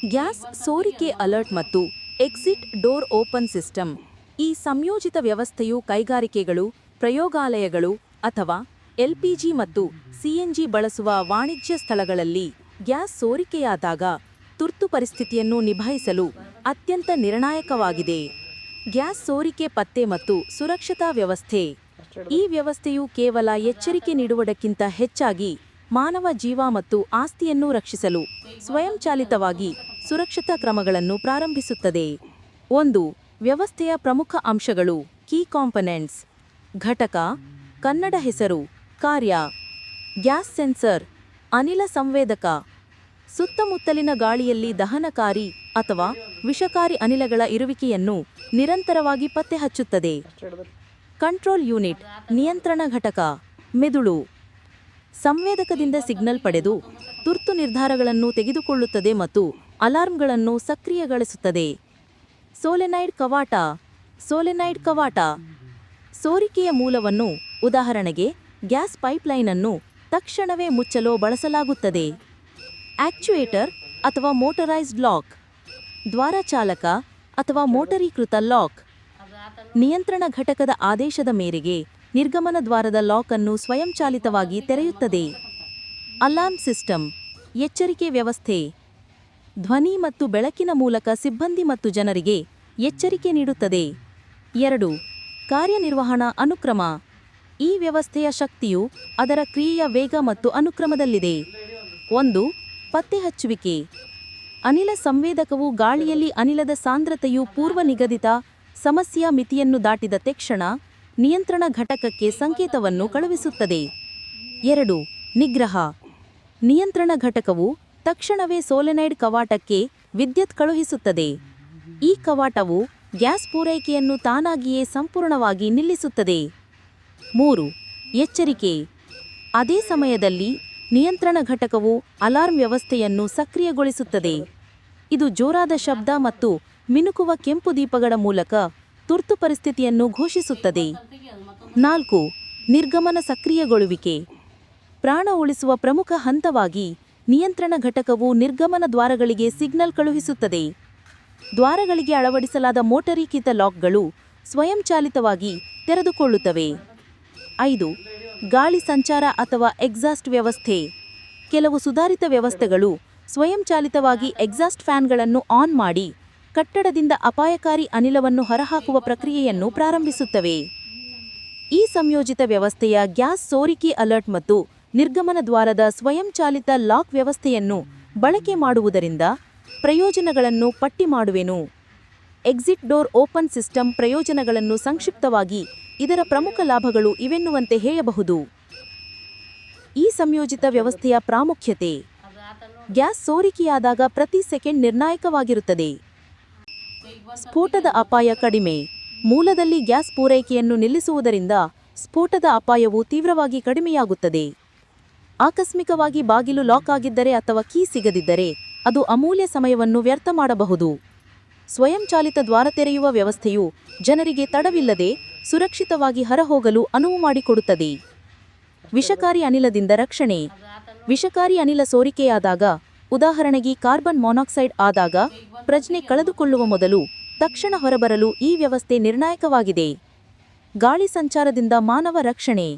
Gas ಸೋರಿಕೆ alert ಮತ್ತು exit door open system. ಈ ಸಂಯೋಜಿತ ವ್ಯವಸ್ಥೆಯು ಕೈಗಾರಿಕೆಗಳು, ಪ್ರಯೋಗಾಲಯಗಳು ಅಥವಾ ಎಲ್ಪಿಜಿ ಮತ್ತು ಸಿಎನ್ಜಿ ಬಳಸುವ ವಾಣಿಜ್ಯ ಸ್ಥಳಗಳಲ್ಲಿ ಗ್ಯಾಸ್ ಸೋರಿಕೆಯಾದಾಗ ತುರ್ತು ಪರಿಸ್ಥಿತಿಯನ್ನು ನಿಭಾಯಿಸಲು ಅತ್ಯಂತ ನಿರ್ಣಾಯಕವಾಗಿದೆ. ಗ್ಯಾಸ್ ಸೋರಿಕೆ ಪತ್ತೆ ಮತ್ತು ಸುರಕ್ಷತಾ ವ್ಯವಸ್ಥೆ. ಈ ವ್ಯವಸ್ಥೆಯು ಕೇವಲ ಎಚ್ಚರಿಕೆ ನೀಡುವುದಕ್ಕಿಂತ ಹೆಚ್ಚಾಗಿ ಮಾನವ ಜೀವ ಮತ್ತು ಆಸ್ತಿಯನ್ನು ರಕ್ಷಿಸಲು ಸ್ವಯಂಚಾಲಿತವಾಗಿ ಸುರಕ್ಷತಾ ಕ್ರಮಗಳನ್ನು ಪ್ರಾರಂಭಿಸುತ್ತದೆ. 1. ವ್ಯವಸ್ಥೆಯ ಪ್ರಮುಖ ಅಂಶಗಳು. Key components. ಘಟಕ. ಕನ್ನಡ ಹೆಸರು. ಕಾರ್ಯ. Gas sensor. ಅನಿಲ ಸಂವೇದಕ. ಸುತ್ತಮುತ್ತಲಿನ ಗಾಳಿಯಲ್ಲಿ ದಹನಕಾರಿ ಅಥವಾ ವಿಷಕಾರಿ ಅನಿಲಗಳ ಇರುವಿಕೆಯನ್ನು ನಿರಂತರವಾಗಿ ಪತ್ತೆಹಚ್ಚುತ್ತದೆ. Control unit. ನಿಯಂತ್ರಣ ಘಟಕ. ಮೆದುಳು. ಸಂವೇದಕದಿಂದ ಸಿಗ್ನಲ್ ಪಡೆದು ತುರ್ತು ನಿರ್ಧಾರಗಳನ್ನು ತೆಗೆದುಕೊಳ್ಳುತ್ತದೆ ಮತ್ತು ಅಲಾರ್ಮ್ಗಳನ್ನು ಸಕ್ರಿಯಗೊಳಿಸುತ್ತದೆ. ಸೋಲೆನಾಯ್ಡ್ ಕವಾಟ. ಸೋಲೆನಾಯ್ಡ್ ಕವಾಟ ಸೋರಿಕೆಯ ಮೂಲವನ್ನು, ಉದಾಹರಣೆಗೆ ಗ್ಯಾಸ್ ಪೈಪ್ಲೈನ್ ಅನ್ನು ತಕ್ಷಣವೇ ಮುಚ್ಚಲು ಬಳಸಲಾಗುತ್ತದೆ. ಆಕ್ಚುಯೇಟರ್ ಅಥವಾ ಮೋಟರೈಸ್ಡ್ ಲಾಕ್. ದ್ವಾರಚಾಲಕ ಅಥವಾ ಮೋಟರೀಕೃತ ಲಾಕ್. ನಿಯಂತ್ರಣ ಘಟಕದ ಆದೇಶದ ಮೇರೆಗೆ ನಿರ್ಗಮನ ದ್ವಾರದ ಲಾಕ್ ಅನ್ನು ಸ್ವಯಂಚಾಲಿತವಾಗಿ ತೆರೆಯುತ್ತದೆ. Alarm system. ಎಚ್ಚರಿಕೆ ವ್ಯವಸ್ಥೆ. ಧ್ವನಿ ಮತ್ತು ಬೆಳಕಿನ ಮೂಲಕ ಸಿಬ್ಬಂದಿ ಮತ್ತು ಜನರಿಗೆ ಎಚ್ಚರಿಕೆ ನೀಡುತ್ತದೆ. 2. ಕಾರ್ಯನಿರ್ವಹಣಾ ಅನುಕ್ರಮ. ಈ ವ್ಯವಸ್ಥೆಯ ಶಕ್ತಿಯು ಅದರ ಕ್ರಿಯೆಯ ವೇಗ ಮತ್ತು ಅನುಕ್ರಮದಲ್ಲಿದೆ. 1. ಪತ್ತೆಹಚ್ಚುವಿಕೆ. ಅನಿಲ ಸಂವೇದಕವು ಗಾಳಿಯಲ್ಲಿ ಅನಿಲದ ಸಾಂದ್ರತೆಯು ಪೂರ್ವನಿಗದಿತ ಸಮಸ್ಯೆಯ ಮಿತಿಯನ್ನು ದಾಟಿದ ತಕ್ಷಣ ನಿಯಂತ್ರಣ ಘಟಕಕ್ಕೆ ಸಂಕೇತವನ್ನು ಕಳುಹಿಸುತ್ತದೆ. 2. ನಿಗ್ರಹ. ನಿಯಂತ್ರಣ ಘಟಕವು ತಕ್ಷಣವೇ ಸೋಲೆನಾಯ್ಡ್ ಕವಾಟಕ್ಕೆ ವಿದ್ಯುತ್ ಕಳುಹಿಸುತ್ತದೆ. ಈ ಕವಾಟವು ಗ್ಯಾಸ್ ಪೂರೈಕೆಯನ್ನು ತಾನಾಗಿಯೇ ಸಂಪೂರ್ಣವಾಗಿ ನಿಲ್ಲಿಸುತ್ತದೆ. 3. ಎಚ್ಚರಿಕೆ. ಅದೇ ಸಮಯದಲ್ಲಿ ನಿಯಂತ್ರಣ ಘಟಕವು ಅಲಾರ್ಮ್ ವ್ಯವಸ್ಥೆಯನ್ನು ಸಕ್ರಿಯಗೊಳಿಸುತ್ತದೆ. ಇದು ಜೋರಾದ ಶಬ್ದ ಮತ್ತು ಮಿನುಕುವ ಕೆಂಪು ದೀಪಗಳ ಮೂಲಕ ತುರ್ತು ಪರಿಸ್ಥಿತಿಯನ್ನು ಘೋಷಿಸುತ್ತದೆ. 4. ನಿರ್ಗಮನ ಸಕ್ರಿಯಗೊಳ್ಳುವಿಕೆ. ಪ್ರಾಣ ಉಳಿಸುವ ಪ್ರಮುಖ ಹಂತವಾಗಿ ನಿಯಂತ್ರಣ ಘಟಕವು ನಿರ್ಗಮನ ದ್ವಾರಗಳಿಗೆ ಸಿಗ್ನಲ್ ಕಳುಹಿಸುತ್ತದೆ. ದ್ವಾರಗಳಿಗೆ ಅಳವಡಿಸಲಾದ ಮೋಟರೀಕೃತ ಲಾಕ್ಗಳು ಸ್ವಯಂಚಾಲಿತವಾಗಿ ತೆರೆದುಕೊಳ್ಳುತ್ತವೆ. 5. ಗಾಳಿ ಸಂಚಾರ ಅಥವಾ ಎಕ್ಸಾಸ್ಟ್ ವ್ಯವಸ್ಥೆ. ಕೆಲವು ಸುಧಾರಿತ ವ್ಯವಸ್ಥೆಗಳು ಸ್ವಯಂಚಾಲಿತವಾಗಿ ಎಕ್ಸಾಸ್ಟ್ ಫ್ಯಾನ್ಗಳನ್ನು ಆನ್ ಮಾಡಿ ಕಟ್ಟಡದಿಂದ ಅಪಾಯಕಾರಿ ಅನಿಲವನ್ನು ಹೊರಹಾಕುವ ಪ್ರಕ್ರಿಯೆಯನ್ನು ಪ್ರಾರಂಭಿಸುತ್ತವೆ. ಈ ಸಂಯೋಜಿತ ವ್ಯವಸ್ಥೆಯ ಗ್ಯಾಸ್ ಸೋರಿಕೆ ಅಲರ್ಟ್ ಮತ್ತು ನಿರ್ಗಮನ ದ್ವಾರದ ಸ್ವಯಂಚಾಲಿತ ಲಾಕ್ ವ್ಯವಸ್ಥೆಯನ್ನು ಬಳಕೆ ಮಾಡುವುದರಿಂದ ಪ್ರಯೋಜನಗಳನ್ನು ಪಟ್ಟಿ ಮಾಡುವೆನು. ಎಕ್ಸಿಟ್ ಡೋರ್ ಓಪನ್ ಸಿಸ್ಟಮ್ ಪ್ರಯೋಜನಗಳನ್ನು ಸಂಕ್ಷಿಪ್ತವಾಗಿ ಇದರ ಪ್ರಮುಖ ಲಾಭಗಳು ಇವೆನ್ನುವಂತೆ ಹೇಳಬಹುದು. ಈ ಸಂಯೋಜಿತ ವ್ಯವಸ್ಥೆಯ ಪ್ರಾಮುಖ್ಯತೆ. ಗ್ಯಾಸ್ ಸೋರಿಕೆಯಾದಾಗ ಪ್ರತಿ ಸೆಕೆಂಡ್ ನಿರ್ಣಾಯಕವಾಗಿರುತ್ತದೆ. ಸ್ಫೋಟದ ಅಪಾಯ ಕಡಿಮೆ. ಮೂಲದಲ್ಲಿ ಗ್ಯಾಸ್ ಪೂರೈಕೆಯನ್ನು ನಿಲ್ಲಿಸುವುದರಿಂದ ಸ್ಫೋಟದ ಅಪಾಯವು ತೀವ್ರವಾಗಿ ಕಡಿಮೆಯಾಗುತ್ತದೆ. ಆಕಸ್ಮಿಕವಾಗಿ ಬಾಗಿಲು ಲಾಕ್ ಆಗಿದ್ದರೆ ಅಥವಾ ಕೀ ಸಿಗದಿದ್ದರೆ ಅದು ಅಮೂಲ್ಯ ಸಮಯವನ್ನು ವ್ಯರ್ಥ ಮಾಡಬಹುದು. ಸ್ವಯಂಚಾಲಿತ ದ್ವಾರ ತೆರೆಯುವ ವ್ಯವಸ್ಥೆಯು ಜನರಿಗೆ ತಡವಿಲ್ಲದೆ ಸುರಕ್ಷಿತವಾಗಿ ಹೊರಹೋಗಲು ಅನುವು ಮಾಡಿಕೊಡುತ್ತದೆ. ವಿಷಕಾರಿ ಅನಿಲದಿಂದ ರಕ್ಷಣೆ. ವಿಷಕಾರಿ ಅನಿಲ ಸೋರಿಕೆಯಾದಾಗ, ಉದಾಹರಣೆಗೆ ಕಾರ್ಬನ್ ಮಾನಾಕ್ಸೈಡ್ ಆದಾಗ, ಪ್ರಜ್ಞೆ ಕಳೆದುಕೊಳ್ಳುವ ಮೊದಲು ತಕ್ಷಣ ಹೊರಬರಲು ಈ ವ್ಯವಸ್ಥೆ ನಿರ್ಣಾಯಕವಾಗಿದೆ. ಗಾಳಿ ಸಂಚಾರದಿಂದ ಮಾನವ ರಕ್ಷಣೆ.